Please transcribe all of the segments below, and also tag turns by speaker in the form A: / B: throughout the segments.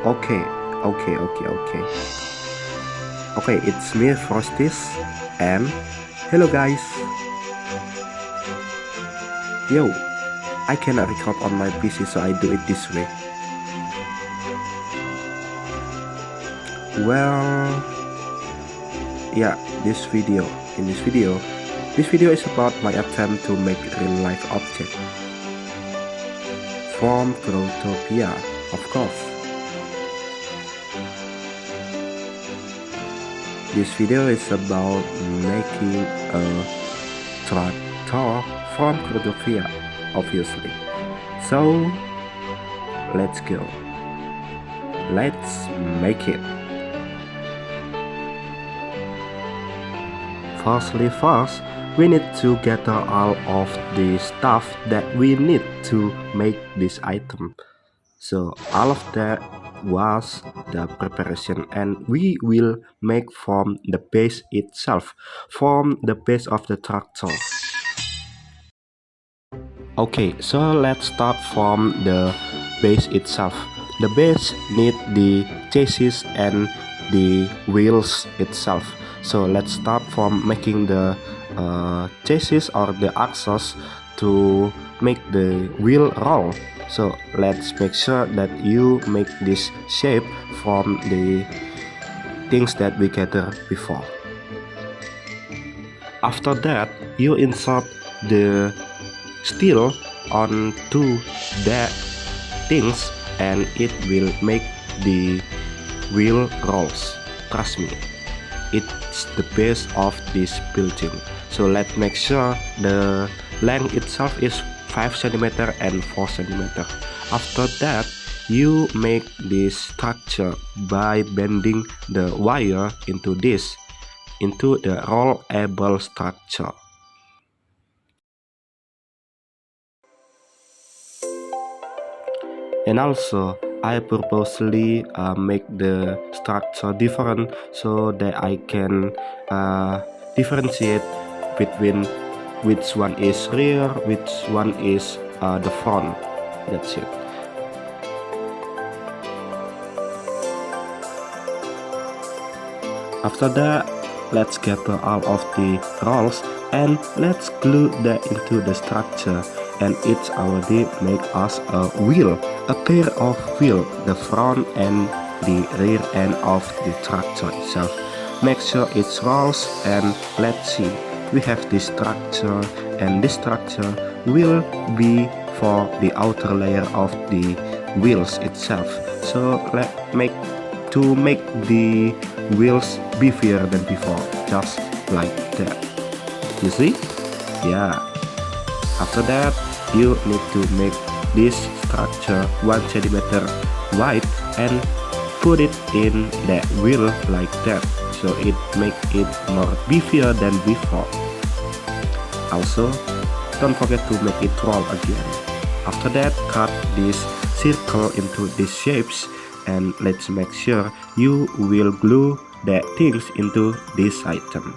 A: Okay, okay. Okay, it's me, Froztys, and hello guys. Yo, I cannot record on my PC, so I do it this way. Well, yeah, this video is about my attempt to make real life object from Growtopia, of course. This video is about making a tractor from Growtopia, obviously. So, let's go. Let's make it. First, we need to gather all of the stuff that we need to make this item. So all of that was the preparation, and we will make from the base itself, from the base of the tractor. Okay, so let's start from the base itself. The base need the chassis and the wheels itself. So let's start from making the chassis or the axles to make the wheel roll. So let's make sure that you make this shape from the things that we gathered before. After that, you insert the steel onto that things and it will make the wheel rolls. Trust me, it's the base of this building. So let's make sure the length itself is 5 cm and 4 cm. After that, you make this structure by bending the wire into the rollable structure. And also, I purposely make the structure different so that I can differentiate between which one is rear, which one is the front. That's it. After that, let's gather all of the rolls and let's glue that into the structure. And it's already make us a wheel, a pair of wheel, the front and the rear end of the tractor itself. Make sure it rolls, and let's see, we have this structure, and this structure will be for the outer layer of the wheels itself. So let's make the wheels beefier than before, just like that. You see? Yeah. After that, you need to make this structure 1 cm wide and put it in that wheel like that, so it make it more beefier than before. Also, don't forget to make it roll again. After that, cut this circle into these shapes, and let's make sure you will glue that things into this item.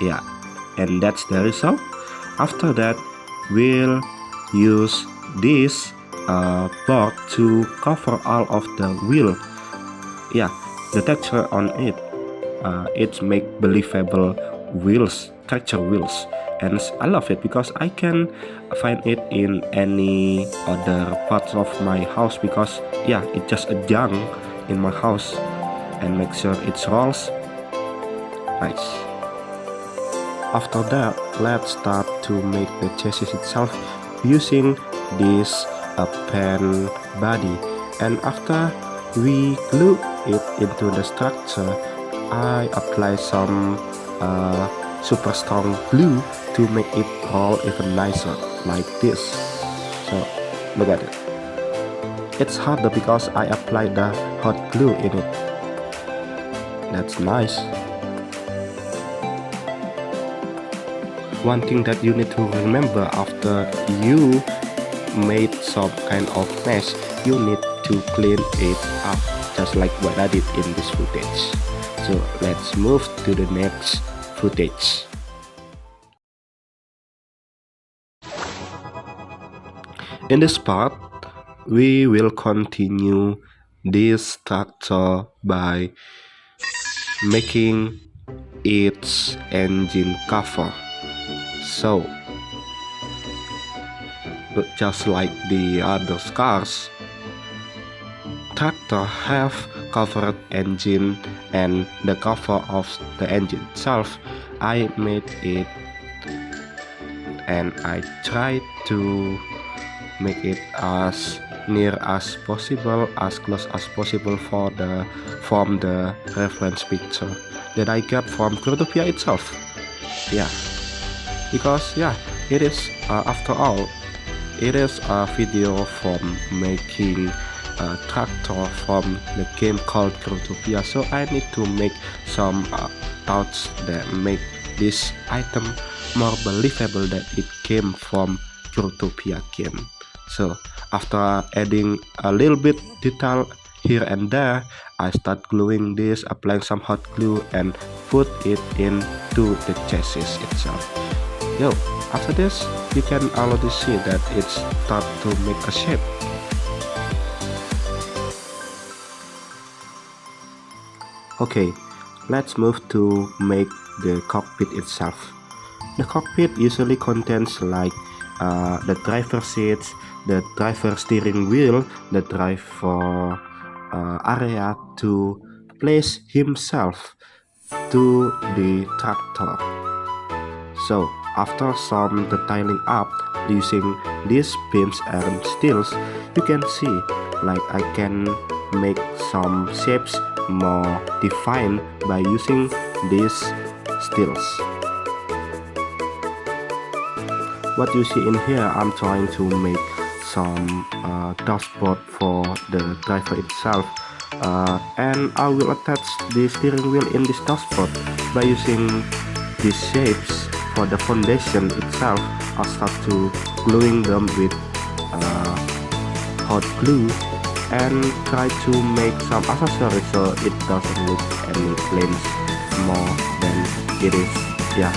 A: Yeah, and that's the result. After that, we'll use this board to cover all of the wheel. Yeah, the texture on it, it make believable wheels, tractor wheels, and I love it because I can find it in any other parts of my house, because yeah, it just adjunct in my house, and make sure it rolls nice. After that, let's start to make the chassis itself using this pen body. And after we glue it into the structure, I apply some super strong glue to make it roll even nicer, like this. So look at it. It's harder because I applied the hot glue in it. That's nice. One thing that you need to remember after you made some kind of mess, you need to clean it up, just like what I did in this footage. So let's move to the next footage. In this part, we will continue this tractor by making its engine cover. So, just like the other cars, tractor have covered engine, and the cover of the engine itself, I made it and I tried to make it as near as possible, as close as possible from the reference picture that I got from Growtopia itself. Yeah, because yeah, it is after all, it is a video from making a tractor from the game called Growtopia, so I need to make some thoughts that make this item more believable that it came from Growtopia game. So after adding a little bit detail here and there, I start gluing this, applying some hot glue and put it into the chassis itself. Yo, after this, you can already see that it's start to make a shape. Okay, let's move to make the cockpit itself. The cockpit usually contains like the driver seats, the driver steering wheel, the driver area to place himself to the tractor. So after some detailing up using these beams and steels, you can see like I can make some shapes more defined by using these steels. What you see in here, I'm trying to make some dashboard for the driver itself, and I will attach the steering wheel in this dashboard by using these shapes. For the foundation itself, I'll start to gluing them with hot glue and try to make some accessories so it doesn't look any planes more than it is. Yeah,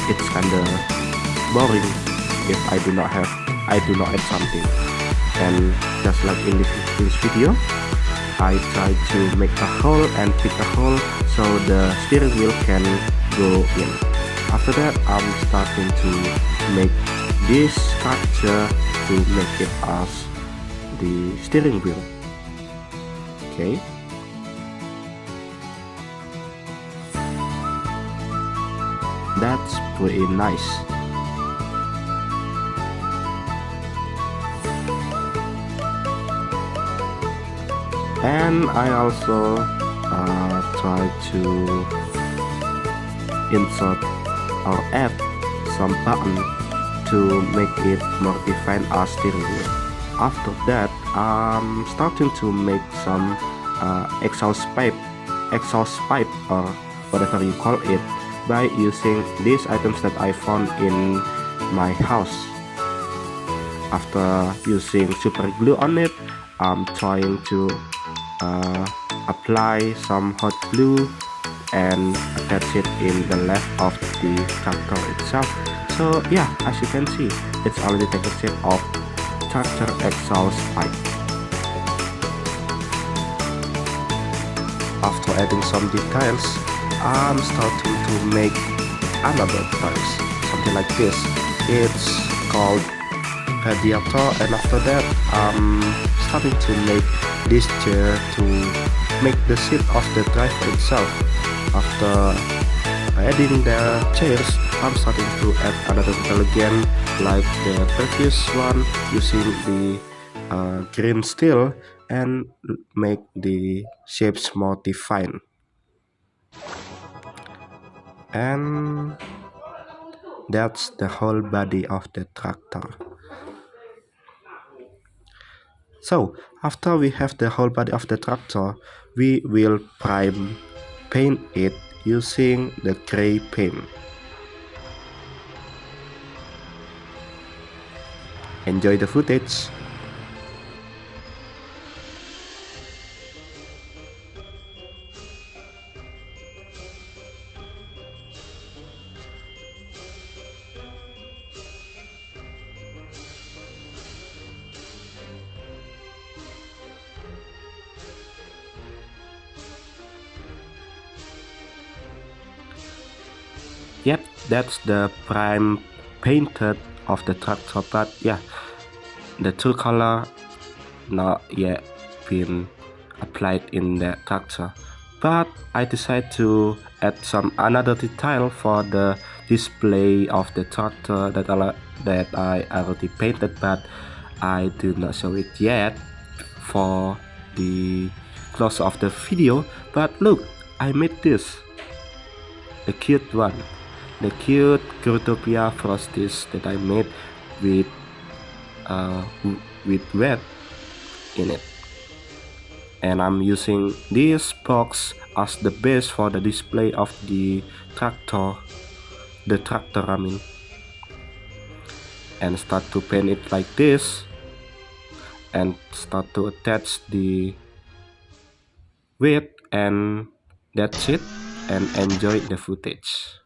A: it's kinda boring if I do not add something. And just like in this video, I try to make a hole and pick a hole so the steering wheel can go in. After that, I'm starting to make this structure to make it as the steering wheel. Okay. That's pretty nice. And I also try to insert or add some button to make it more defined as steering wheel. After that, I'm starting to make some exhaust pipe or whatever you call it by using these items that I found in my house. After using super glue on it, I'm trying to apply some hot glue and attach it in the left of the tractor itself. So yeah, as you can see, it's already taken shape of tractor exhaust pipe. After adding some details, I'm starting to make another details, something like this. It's called radiator, and after that I'm starting to make this chair to make the seat of the driver itself. After adding the chairs, I'm starting to add another detail again, like the previous one, using the green steel and make the shapes more defined. And that's the whole body of the tractor. So after we have the whole body of the tractor, we will paint it using the gray paint. Enjoy the footage. Yep, that's the prime painted of the tractor, but yeah, the true color not yet been applied in the tractor. But I decided to add some another detail for the display of the tractor that I already painted, but I do not show it yet for the close of the video. But look, I made this, the cute one, the cute Growtopia Froztys that I made with uh, with wet in it. And I'm using this box as the base for the display of tractor the tractor I mean, and start to paint it like this and start to attach the weight, and that's it, and enjoy the footage.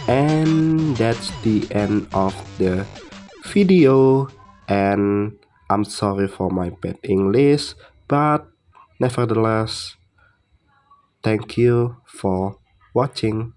A: And that's the end of the video, and I'm sorry for my bad English, but nevertheless, thank you for watching.